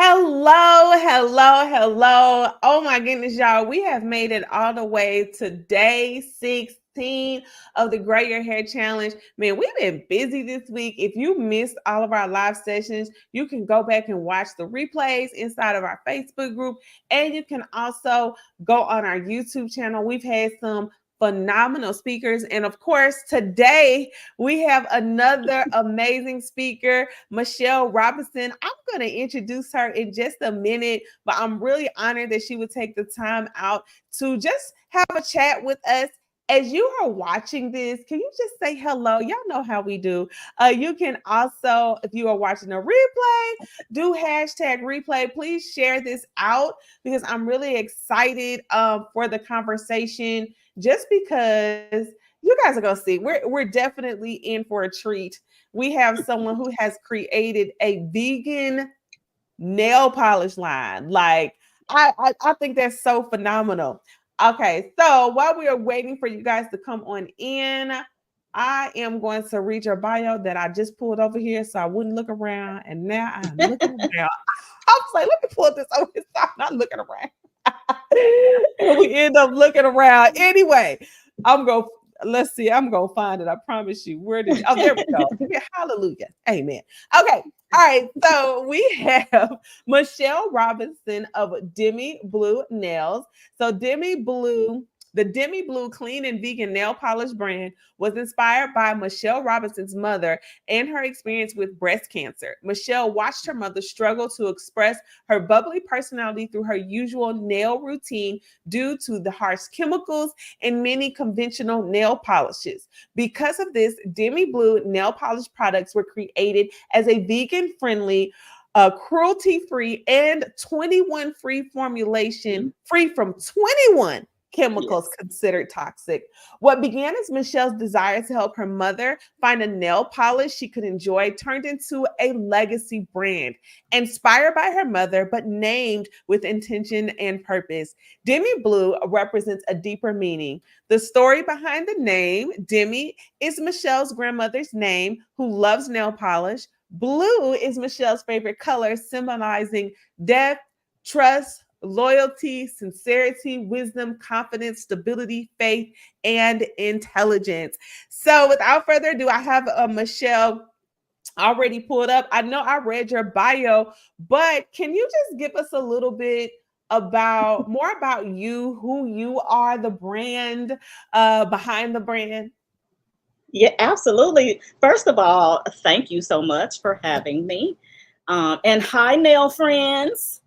Hello, hello, hello. Oh my goodness, y'all. We have made it all the way to day 16 of the Grow Your Hair Challenge. Man, we've been busy this week. If you missed all of our live sessions, you can go back and watch the replays inside of our Facebook group. And you can also go on our YouTube channel. We've had some phenomenal speakers. And of course, today we have another amazing speaker, Michelle Robinson. I'm going to introduce her in just a minute, but I'm really honored that she would take the time out to just have a chat with us. As you are watching this, can you just say hello? Y'all know how we do. You can also, if you are watching a replay, do hashtag replay. Please share this out because I'm really excited for the conversation just because you guys are going to see we're definitely in for a treat. We have someone who has created a vegan nail polish line. Like I think that's so phenomenal. Okay, so while we are waiting for you guys to come on in, I am going to read your bio that I just pulled over here so I wouldn't look around. And now I'm looking around. I was like, let me pull this over here so I'm not looking around. And we end up looking around. Anyway, I'm going to let's see. I'm gonna find it. I promise you. Where did? Oh, there we go. Yeah, hallelujah. Amen. Okay. All right. So we have Michelle Robinson of DEMIblue Nails. So DEMIblue. The DEMIblue clean and vegan nail polish brand was inspired by Michelle Robinson's mother and her experience with breast cancer. Michelle watched her mother struggle to express her bubbly personality through her usual nail routine due to the harsh chemicals in many conventional nail polishes. Because of this, DEMIblue nail polish products were created as a vegan-friendly, cruelty-free, and 21-free formulation, free from 21 chemicals considered toxic. What began as Michelle's desire to help her mother find a nail polish she could enjoy turned into a legacy brand, inspired by her mother, but named with intention and purpose. DEMIblue represents a deeper meaning. The story behind the name, Demi, is Michelle's grandmother's name, who loves nail polish. Blue is Michelle's favorite color, symbolizing depth, trust, loyalty, sincerity, wisdom, confidence, stability, faith, and intelligence. So without further ado, I have Michelle already pulled up. I know I read your bio, but can you just give us a little bit more about you, who you are, the brand behind the brand? Yeah, absolutely. First of all, thank you so much for having me. And hi, nail friends.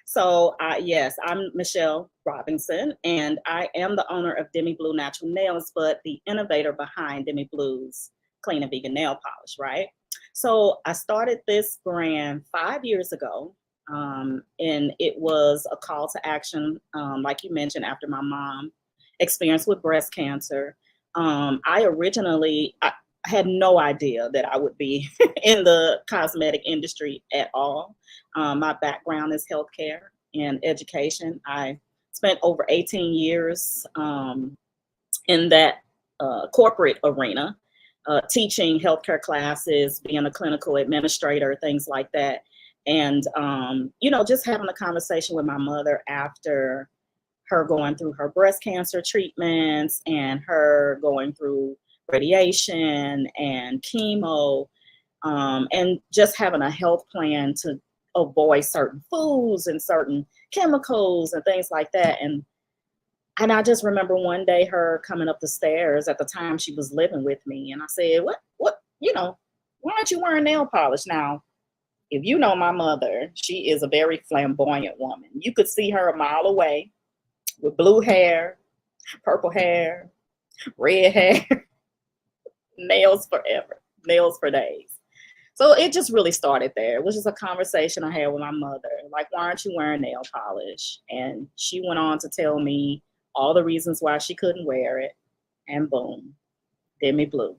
So, yes, I'm Michelle Robinson, and I am the owner of DEMIblue Natural Nails, but the innovator behind DEMIblue's clean and vegan nail polish, right? So, I started this brand 5 years ago, and it was a call to action, like you mentioned, after my mom experienced with breast cancer. I had no idea that I would be in the cosmetic industry at all. My background is healthcare and education. I spent over 18 years in that corporate arena, teaching healthcare classes, being a clinical administrator, things like that. And, just having a conversation with my mother after her going through her breast cancer treatments and her going through radiation and chemo, and just having a health plan to avoid certain foods and certain chemicals and things like that. And I just remember one day her coming up the stairs. At the time she was living with me, and I said, what, why aren't you wearing nail polish? Now, if you know my mother, she is a very flamboyant woman. You could see her a mile away with blue hair, purple hair, red hair, nails forever, nails for days. So it just really started there. It was just a conversation I had with my mother. Like, why aren't you wearing nail polish? And she went on to tell me all the reasons why she couldn't wear it. And boom, DEMIblue.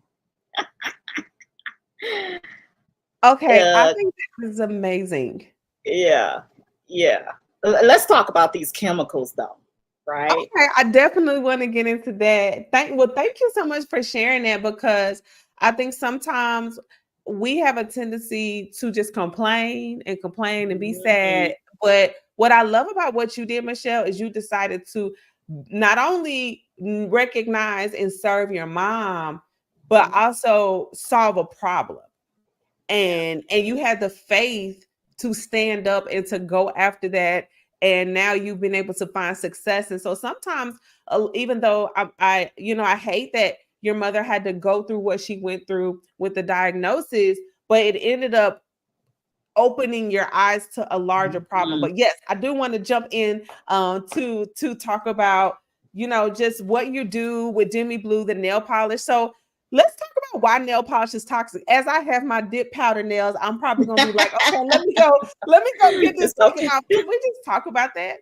Okay, I think this is amazing. Yeah. Let's talk about these chemicals though. Right? Okay, I definitely want to get into that. Thank you so much for sharing that, because I think sometimes we have a tendency to just complain and complain and be Mhm. sad. But what I love about what you did, Michelle, is you decided to not only recognize and serve your mom, but Mhm. also solve a problem. Yeah. And you had the faith to stand up and to go after that. And now you've been able to find success. And so sometimes, even though I hate that your mother had to go through what she went through with the diagnosis, but it ended up opening your eyes to a larger problem. Mhm. But yes, I do want to jump in to talk about, just what you do with DEMIblue, the nail polish. So let's talk about why nail polish is toxic. As I have my dip powder nails, I'm probably gonna be like, okay, let me go get this It's taken okay. off. Can we just talk about that?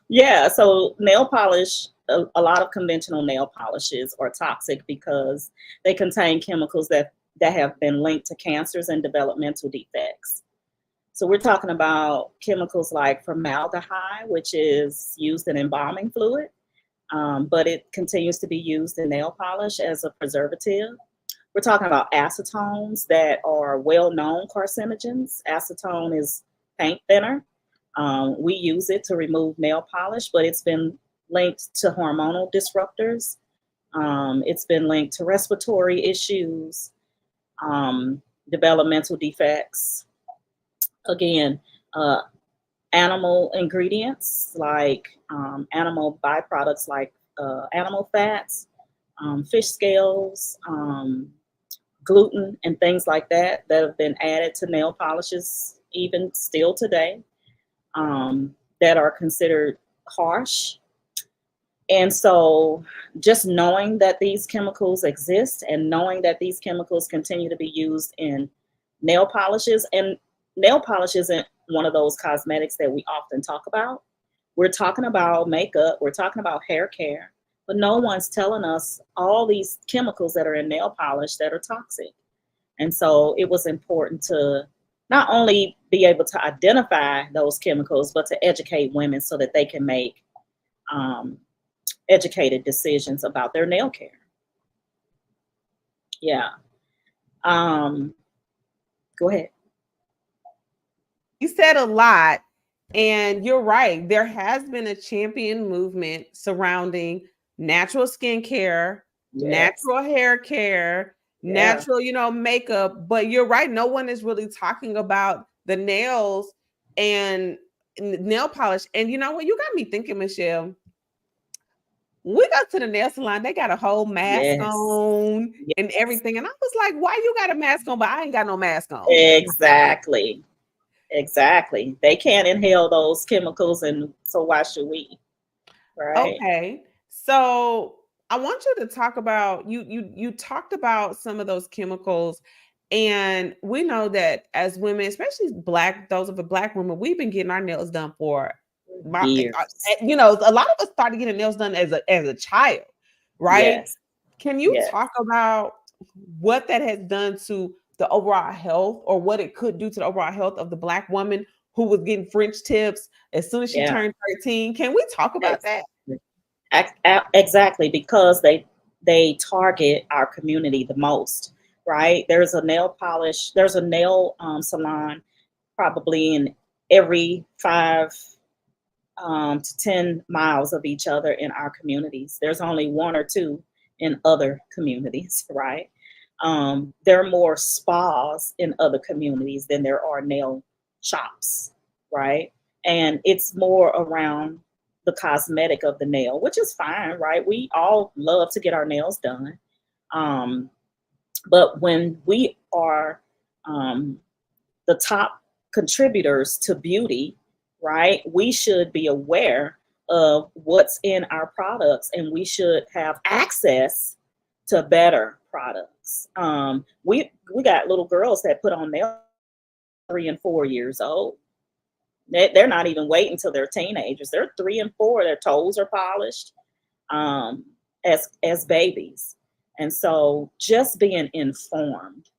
Yeah, so nail polish, a lot of conventional nail polishes are toxic because they contain chemicals that have been linked to cancers and developmental defects. So we're talking about chemicals like formaldehyde, which is used in embalming fluid, but it continues to be used in nail polish as a preservative. We're talking about acetones that are well-known carcinogens. Acetone is paint thinner. We use it to remove nail polish, but it's been linked to hormonal disruptors. It's been linked to respiratory issues, um, developmental defects. Again, uh, animal ingredients like animal byproducts like animal fats, fish scales, gluten, and things like that have been added to nail polishes even still today, that are considered harsh. And so just knowing that these chemicals exist and knowing that these chemicals continue to be used in nail polishes, and nail polish isn't one of those cosmetics that we often talk about. We're talking about makeup, we're talking about hair care, but no one's telling us all these chemicals that are in nail polish that are toxic. And so it was important to not only be able to identify those chemicals, but to educate women so that they can make um, educated decisions about their nail care. Yeah. Um, Go ahead. You said a lot, and you're right. There has been a champion movement surrounding natural skincare, Yes. natural hair care, Yeah. natural, makeup. But you're right. No one is really talking about the nails and nail polish. And you know what? You got me thinking, Michelle. We go to the nail salon, they got a whole mask Yes. on and Yes. everything. And I was like, why you got a mask on, but I ain't got no mask on? Exactly. Exactly. They can't inhale those chemicals, and so why should we? Right? Okay. So I want you to talk about you talked about some of those chemicals, and we know that as women, especially those of the black women, we've been getting our nails done for Years. a lot of us started getting nails done as a child, right? Yes. Can you Yes. talk about what that has done to the overall health, or what it could do to the overall health of the black woman who was getting French tips as soon as she Yeah. turned 13? Can we talk about that? Exactly. Exactly, because they target our community the most, right? There's a nail salon probably in every 5 to 10 miles of each other in our communities. There's only one or two in other communities, right? There are more spas in other communities than there are nail shops, right? And it's more around the cosmetic of the nail, which is fine, right? We all love to get our nails done. Um, but when we are um, the top contributors to beauty, right, we should be aware of what's in our products, and we should have access to better products. We got little girls that put on nail 3 and 4 years old. They're not even waiting until they're teenagers. They're 3 and 4. Their toes are polished, um, as babies, and so just being informed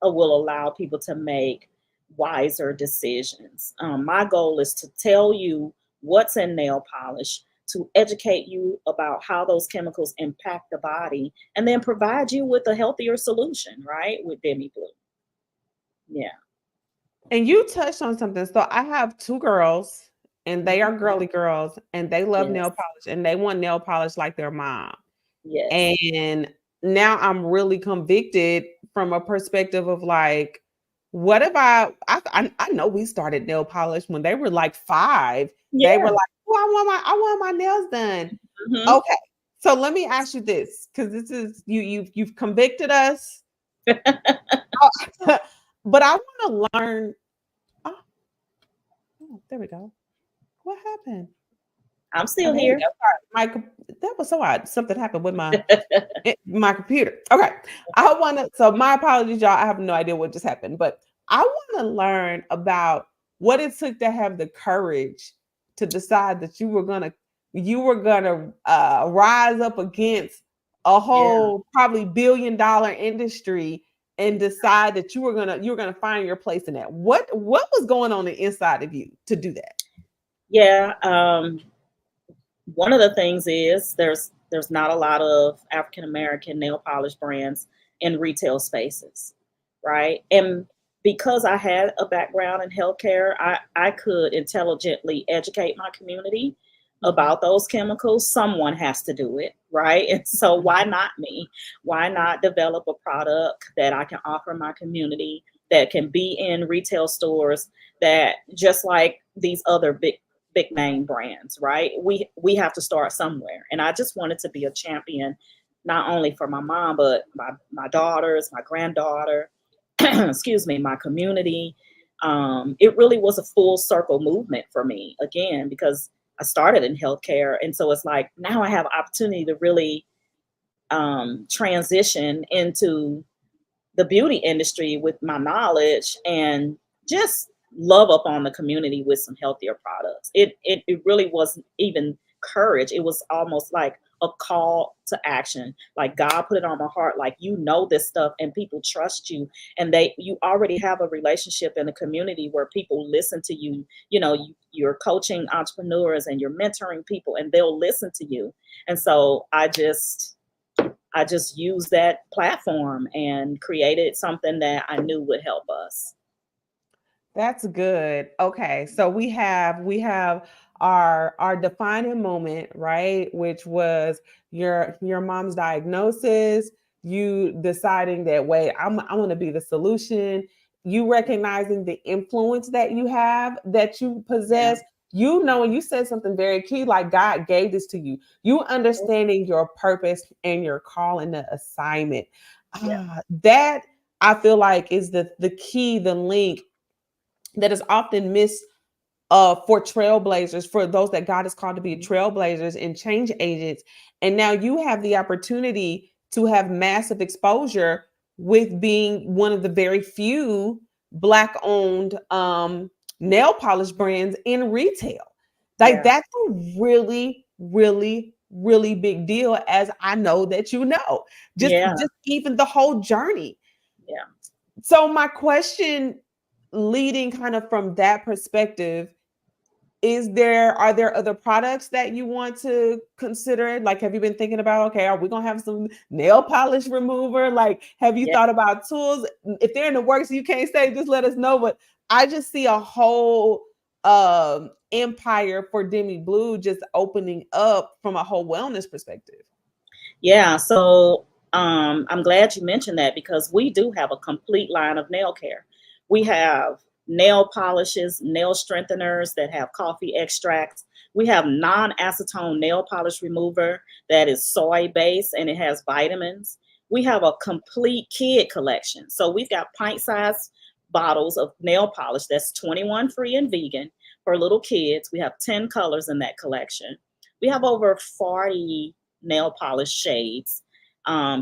will allow people to make wiser decisions. My goal is to tell you what's in nail polish, to educate you about how those chemicals impact the body, and then provide you with a healthier solution, right? With DEMIblue. Yeah. And you touched on something. So I have two girls, and they are Mhm. girly girls, and they love nail Yes. polish, and they want nail polish like their mom. Yes. And now I'm really convicted from a perspective of like, what if I know we started nail polish when they were like 5. They were Yeah. like, "Oh, I want my nails done." Hmm. Okay. So let me ask you this, because this is you've convicted us. But I want to learn. Oh, there we go. What happened? I'm Oh, still there we here. go. Sorry. That was so odd. Something happened with my computer. Okay. I want to, so my apologies, y'all. I have no idea what just happened, but I want to learn about what it took to have the courage to decide that you were gonna rise up against a Yeah. whole probably $1 billion industry and decide that you were gonna find your place in that. What was going on the inside of you to do that? Yeah. One of the things is there's not a lot of African American nail polish brands in retail spaces, right? And because I had a background in healthcare, I could intelligently educate my community Mhm. about those chemicals. Someone has to do it, right? And so why Mhm. not me? Why not develop a product that I can offer my community that can be in retail stores, that just like these other big name brands, right? We have to start somewhere. And I just wanted to be a champion, not only for my mom, but my daughters, my granddaughter, excuse me, my community. It really was a full circle movement for me again, because I started in healthcare. And so it's like now I have an opportunity to really transition into the beauty industry with my knowledge and just love up on the community with some healthier products. It really wasn't even courage. It was almost like a call to action. Like God put it on my heart, like you know this stuff and people trust you, and you already have a relationship in the community where people listen to you. You know, you're coaching entrepreneurs and you're mentoring people and they'll listen to you. And so I just used that platform and created something that I knew would help us. That's good. Okay. So we have our defining moment, right? Which was your mom's diagnosis, you deciding that wait, I want to be the solution, you recognizing the influence that you have, that you Yeah. possess, you know, and you said something very key, like God gave this to you. You understanding your purpose and your call and the assignment. Yeah. That I feel like is the key, the link that is often missed for trailblazers, for those that God has called to be trailblazers and change agents. And now you have the opportunity to have massive exposure with being one of the very few Black owned nail polish brands in retail. Like Yeah. that's a really, really, really big deal, as I know that you know. Just Yeah. just even the whole journey. Yeah. So my question, leading kind of from that perspective, are there other products that you want to consider? Like, have you been thinking about, okay, are we gonna have some nail polish remover? Like, have you Yeah. thought about tools? If they're in the works, you can't say, just let us know. But I just see a whole empire for DEMIblue just opening up from a whole wellness perspective. Yeah. So I'm glad you mentioned that because we do have a complete line of nail care. We have nail polishes, nail strengtheners that have coffee extracts. We have non-acetone nail polish remover that is soy based and it has vitamins. We have a complete kid collection. So we've got pint-sized bottles of nail polish that's 21 free and vegan for little kids. We have 10 colors in that collection. We have over 40 nail polish shades,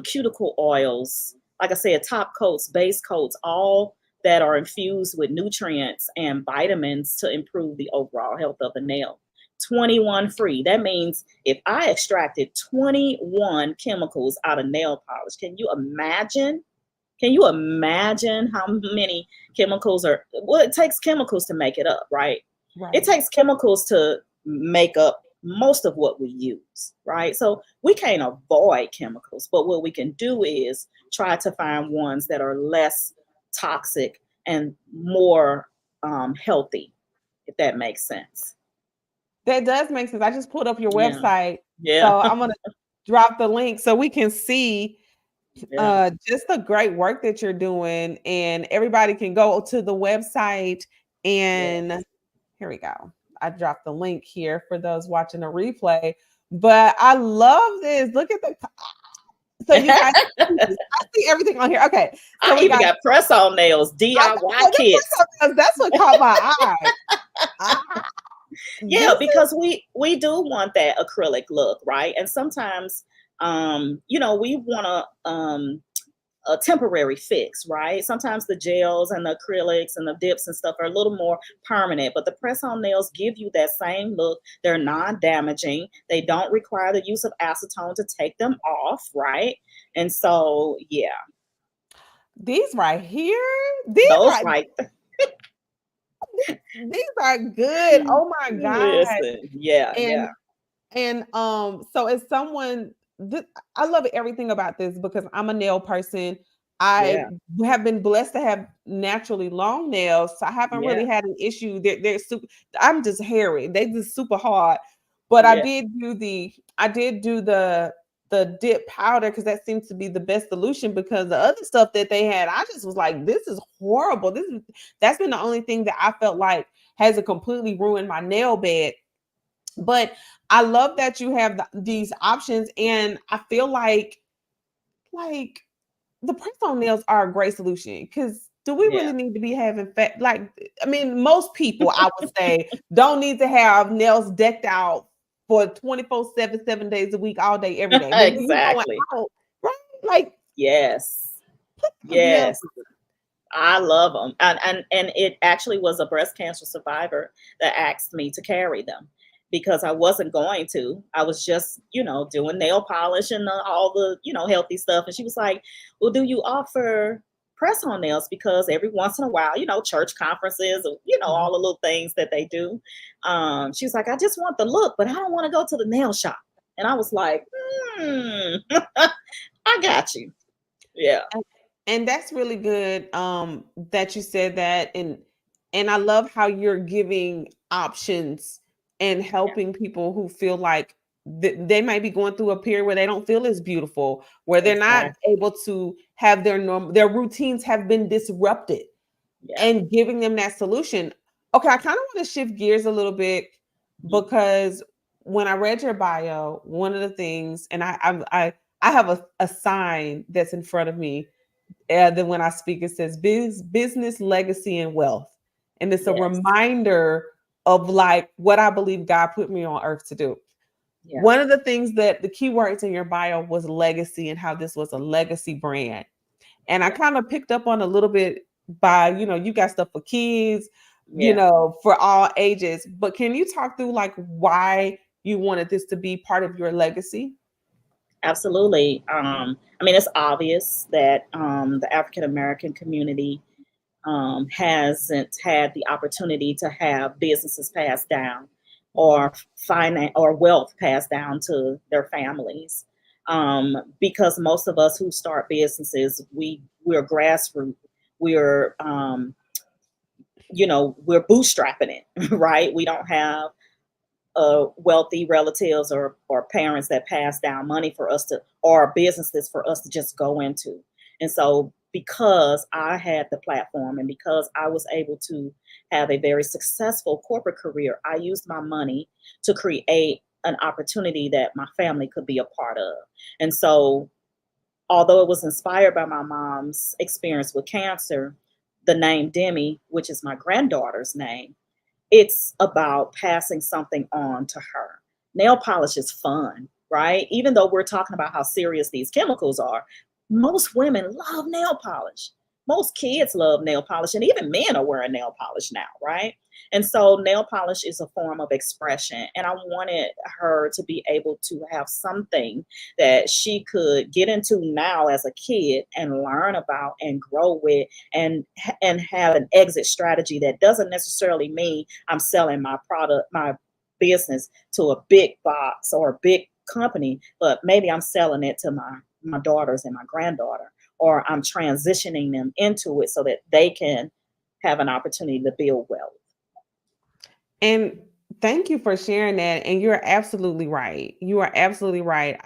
cuticle oils, like I said, top coats, base coats, all that are infused with nutrients and vitamins to improve the overall health of the nail. 21 free. That means if I extracted 21 chemicals out of nail polish, can you imagine? Can you imagine how many chemicals are? Well, it takes chemicals to make it up, right? It Right. takes chemicals to make up most of what we use, right? So we can't avoid chemicals, but what we can do is try to find ones that are less toxic and more healthy, if that makes sense. That does make sense. I just pulled up your Yeah. website. Yeah. So I'm gonna drop the link so we can see Yeah. just the great work that you're doing, and everybody can go to the website. And Yes. here we go. I dropped the link here for those watching the replay. But I love this. Look at the so you guys I see everything on here. Okay. So I we even got got press on nails, DIY kits. that's what caught my eye. Ah, Yeah, this is because we do want that acrylic look, right? And sometimes we want a temporary fix, right? Sometimes the gels and the acrylics and the dips and stuff are a little more permanent, but the press-on nails give you that same look. They're non-damaging. They don't require the use of acetone to take them off, right? And so, yeah, these right here. These those right right. these are good. Oh my god. Listen, yeah, And yeah, so as someone I love everything about this because I'm a nail person. I yeah, have been blessed to have naturally long nails, so I haven't really yeah, had an issue. They're super, I'm just hairy. They just super hard. But yeah. I did do the dip powder because that seems to be the best solution because the other stuff that they had, I just was like, this is horrible. That's been the only thing that I felt like has completely ruined my nail bed. But I love that you have these options, and I feel like the press-on nails are a great solution because do we Yeah. really need to be having fat? Like, I mean, most people I would say don't need to have nails decked out for 24/7, 7 days a week, all day, every day. But when you going Exactly. out, right? Like, Yes. those nails. Yes. I love them. And it actually was a breast cancer survivor that asked me to carry them because I wasn't going to. I was just, doing nail polish and all the, healthy stuff. And she was like, well, do you offer press on nails? Because every once in a while, church conferences, or, all the little things that they do. She was like, I just want the look, but I don't want to go to the nail shop. And I was like, I got you. Yeah. And that's really good that you said that, and I love how you're giving options and Yeah. helping people who feel like they might be going through a period where they don't feel as beautiful, where they're not Exactly. able to have their routines have been disrupted, Yeah. and giving them that solution. Okay, I kind of want to shift gears a little bit Mhm. because when I read your bio, one of the things, and I have a sign that's in front of me, then when I speak, it says business, legacy, and wealth. And it's a Yes. reminder of like what I believe God put me on earth to do. Yeah. One of the things that the keywords in your bio was legacy and how this was a legacy brand. And I Yeah. kind of picked up on a little bit by, you got stuff for kids, Yeah. for all ages. But can you talk through like why you wanted this to be part of your legacy? Absolutely. I mean, it's obvious that the African American community hasn't had the opportunity to have businesses passed down or finance or wealth passed down to their families. Because most of us who start businesses, we're grassroots. We're we're bootstrapping it, right? We don't have wealthy relatives or parents that pass down money for us to or businesses for us to just go into. And so because I had the platform and because I was able to have a very successful corporate career, I used my money to create an opportunity that my family could be a part of. And so although it was inspired by my mom's experience with cancer, the name Demi, which is my granddaughter's name, it's about passing something on to her. Nail polish is fun, right? Even though we're talking about how serious these chemicals are, most women love nail polish. Most kids love nail polish, and even men are wearing nail polish now, right? And so, nail polish is a form of expression. And I wanted her to be able to have something that she could get into now as a kid and learn about and grow with and have an exit strategy that doesn't necessarily mean I'm selling my product, my business to a big box or a big company, but maybe I'm selling it to my daughters and my granddaughter, or I'm transitioning them into it so that they can have an opportunity to build wealth. And thank you for sharing that. And you're absolutely right. You are absolutely right.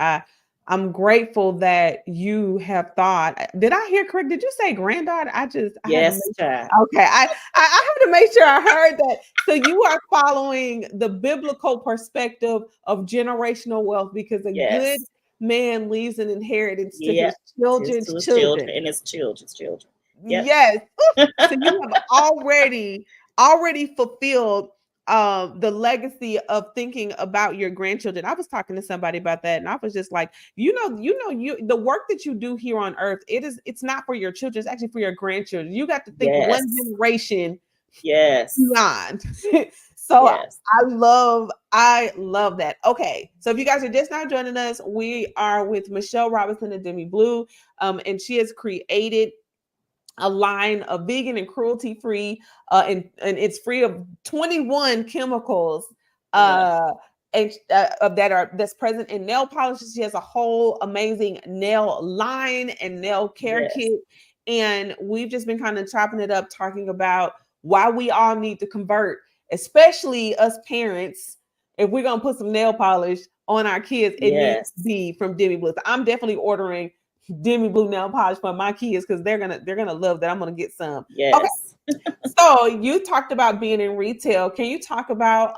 I'm grateful that you have thought. Did I hear correct? Did you say granddaughter? I had to Yes, make child. okay. I have to make sure I heard that. So you are following the biblical perspective of generational wealth because a good Yes. man leaves an inheritance to Yeah. his children's To his children children. and his children's children. Yep. Yes. So you have already fulfilled the legacy of thinking about your grandchildren. I was talking to somebody about that, and I was just like, you the work that you do here on earth, it's not for your children, it's actually for your grandchildren. You got to think one Yes. generation Yes. beyond. So Yes. I love that. Okay, so if you guys are just now joining us, we are with Michelle Robinson and DEMIblue, and she has created a line of vegan and cruelty free, and it's free of 21 chemicals Yeah. that's present in nail polishes. She has a whole amazing nail line and nail care Yes. kit, and we've just been kind of chopping it up, talking about why we all need to convert, especially us parents. If we're gonna put some nail polish on our kids, it needs to Yes. be from DEMIblue. I'm definitely ordering DEMIblue nail polish for my kids because they're gonna love that. I'm gonna get some. Okay, Yes. so you talked about being in retail. Can you talk about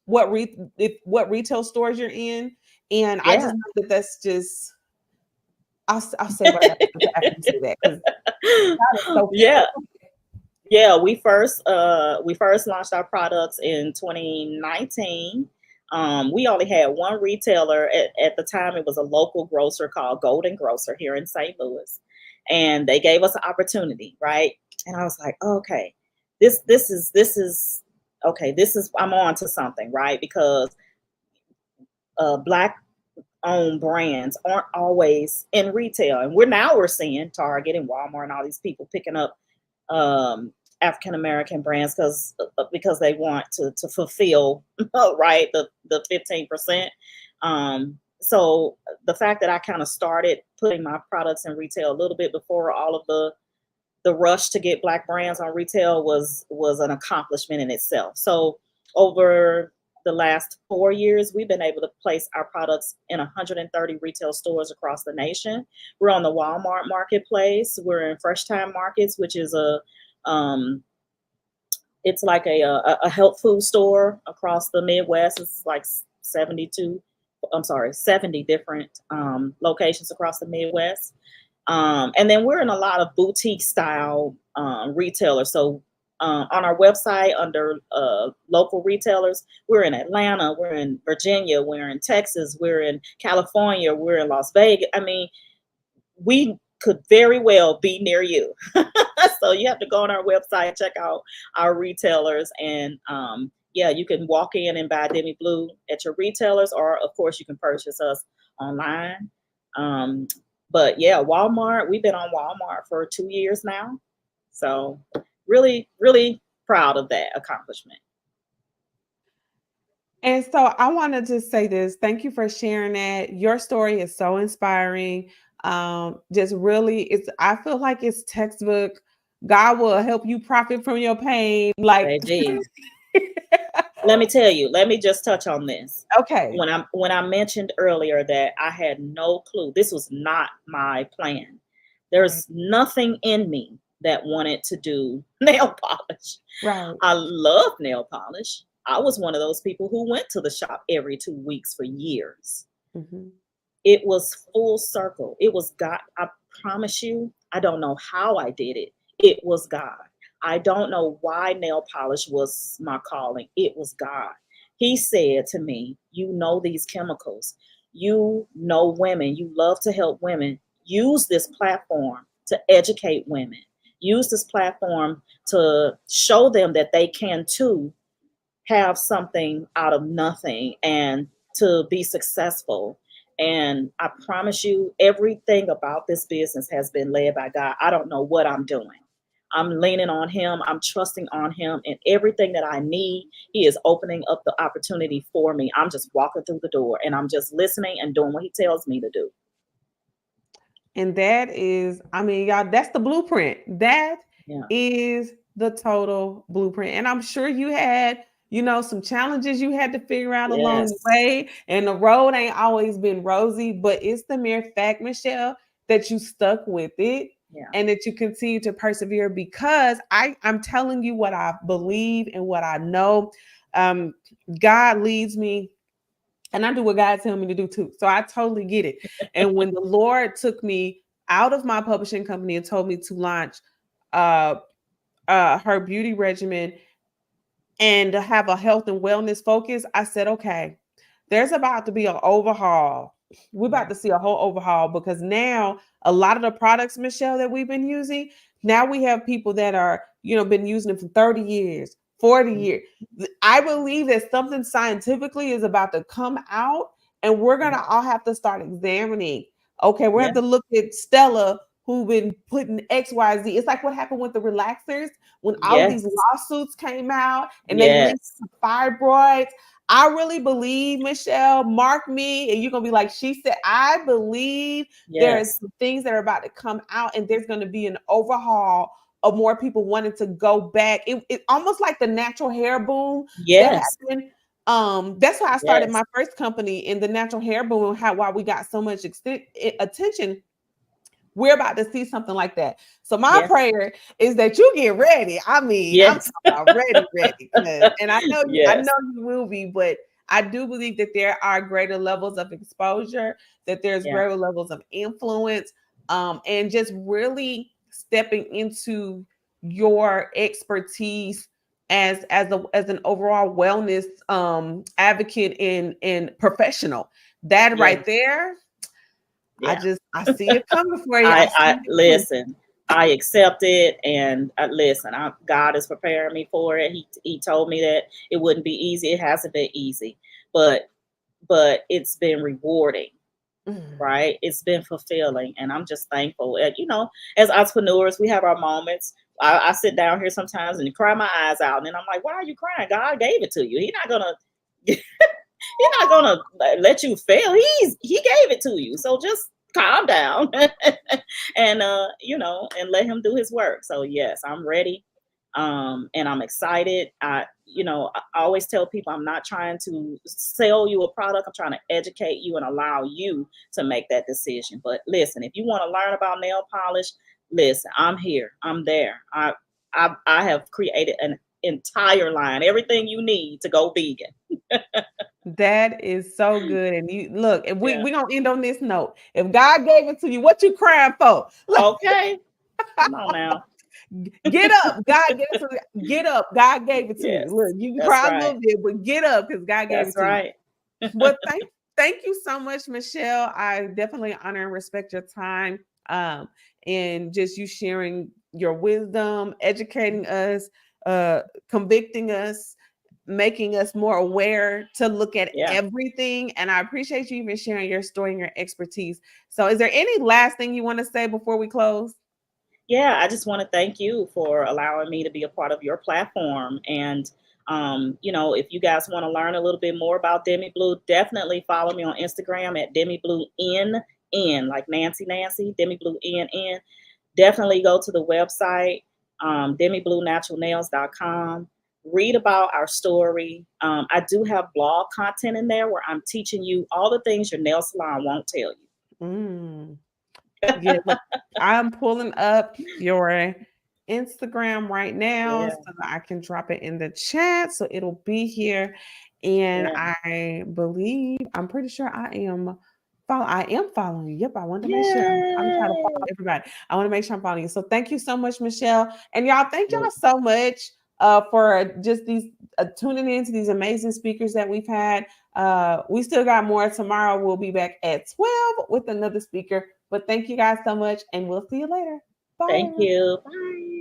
what retail stores you're in? And I Yeah. just know that that's just I'll say what I got to say after you say that because that is so Yeah. fair. Yeah, we first launched our products in 2019. We only had one retailer at the time. It was a local grocer called Golden Grocer here in St. Louis, and they gave us an opportunity, right? And I was like, okay, this is okay. This is I'm on to something, right? Because black owned brands aren't always in retail, and we're seeing Target and Walmart and all these people picking up African American brands because they want to fulfill right the 15%. So the fact that I kind of started putting my products in retail a little bit before all of the rush to get black brands on retail was an accomplishment in itself. So over the last 4 years, we've been able to place our products in 130 retail stores across the nation. We're on the Walmart marketplace. We're in Fresh Time Markets, which is um, it's like a health food store across the Midwest. It's like 70 different locations across the Midwest. And then we're in a lot of boutique style retailers. So on our website under local retailers, we're in Atlanta, we're in Virginia, we're in Texas, we're in California, we're in Las Vegas. I mean, we could very well be near you. So you have to go on our website, check out our retailers, and yeah, you can walk in and buy DEMIblue at your retailers, or of course you can purchase us online. Um, but yeah, Walmart, we've been on Walmart for 2 years now. So really, really proud of that accomplishment. And so I wanted to say this. Thank you for sharing that. Your story is so inspiring. Just really, I feel like it's textbook. God will help you profit from your pain. Like, Baby, let me tell you, let me just touch on this. okay. When I mentioned earlier that I had no clue, this was not my plan. There's nothing in me that wanted to do nail polish. Right. I love nail polish. I was one of those people who went to the shop every 2 weeks for years. Mhm. It was full circle. It was God. I promise you, I don't know how I did it. It was God. I don't know why nail polish was my calling. It was God. He said to me, you know these chemicals. You know women. You love to help women. Use this platform to educate women. Use this platform to show them that they can too have something out of nothing and to be successful. And I promise you, everything about this business has been led by God. I don't know what I'm doing. I'm leaning on Him. I'm trusting on Him, and everything that I need, He is opening up the opportunity for me. I'm just walking through the door and I'm just listening and doing what He tells me to do. And that is, I mean, y'all, that's the blueprint. That Yeah. is the total blueprint. And I'm sure you had, some challenges you had to figure out along the Yes. way. And the road ain't always been rosy, but it's the mere fact, Michelle, that you stuck with it Yeah. and that you continue to persevere, because I'm telling you what I believe and what I know. Um, God leads me, and I do what God tells me to do too. So I totally get it. And when the Lord took me out of my publishing company and told me to launch uh her beauty regimen and to have a health and wellness focus, I said, okay, there's about to be an overhaul. We're Yeah. about to see a whole overhaul, because now a lot of the products, Michelle, that we've been using, now we have people that are, been using them for 30 years, 40 Mm. years. I believe that something scientifically is about to come out, and we're going Yeah. to all have to start examining. Okay, we Yeah. have to look at Stella, who been putting XYZ. It's like what happened with the relaxers when all of these Yes. lawsuits came out and they linked Yes. to fibroids. I really believe, Michelle, mark me, and you're gonna be like, she said, I believe there's Yes. some things that are about to come out, and there's gonna be an overhaul of more people wanting to go back. It almost like the natural hair boom that Yes. happened. That's why I started Yes. my first company in the natural hair boom, how why we got so much attention. We're about to see something like that. So my Yes. prayer is that you get ready. I mean, I'm Yes. talking about ready, and I Yes. know you will be, but I do believe that there are greater levels of exposure, that there's Yeah. greater levels of influence, and just really stepping into your expertise as an overall wellness advocate and professional. That Yeah. right there, Yeah. I see it coming for you. I see I it coming. listen. I accept it, and listen. God is preparing me for it. He told me that it wouldn't be easy. It hasn't been easy, but it's been rewarding, Mm. right? It's been fulfilling, and I'm just thankful. And as entrepreneurs, we have our moments. I sit down here sometimes and cry my eyes out, and then I'm like, "Why are you crying? God gave it to you. He's not gonna." He's not gonna let you fail. He gave it to you. So just calm down and and let him do his work. So yes, I'm ready. And I'm excited. I always tell people I'm not trying to sell you a product. I'm trying to educate you and allow you to make that decision. But listen, if you want to learn about nail polish, listen, I'm here. I'm there. I have created an entire line, everything you need to go vegan. That is so good. And you look, if we Yeah. we gonna end on this note. If God gave it to you, what you crying for? Look, Okay. Come on now. get up. God gave it to you. Get up. God gave it to you. Yes. Look, you can That's cry a right. little bit, but get up because God gave That's it to you. right. Well, thank you so much, Michelle. I definitely honor and respect your time. And just you sharing your wisdom, educating us, convicting us, making us more aware to look at Yeah. everything. And I appreciate you even sharing your story and your expertise. So, is there any last thing you want to say before we close? Yeah, I just want to thank you for allowing me to be a part of your platform. And, if you guys want to learn a little bit more about DEMIblue, definitely follow me on Instagram at DEMIblueNN, like Nancy, DEMIblueNN. Definitely go to the website, DEMIblueNaturalNails.com. Read about our story. I do have blog content in there where I'm teaching you all the things your nail salon won't tell you. Mm. Yeah, look, I'm pulling up your Instagram right now Yeah, so that I can drop it in the chat. So it'll be here. And yeah, I'm pretty sure I am following you. Yep, I wanted to make sure. I'm trying to follow yay! everybody. I want to make sure I'm following you. So thank you so much, Michelle. And y'all, thank y'all Well, so much for just these tuning in to these amazing speakers that we've had. We still got more tomorrow. We'll be back at 12 with another speaker. But thank you guys so much, and we'll see you later. thank Bye. you. Bye.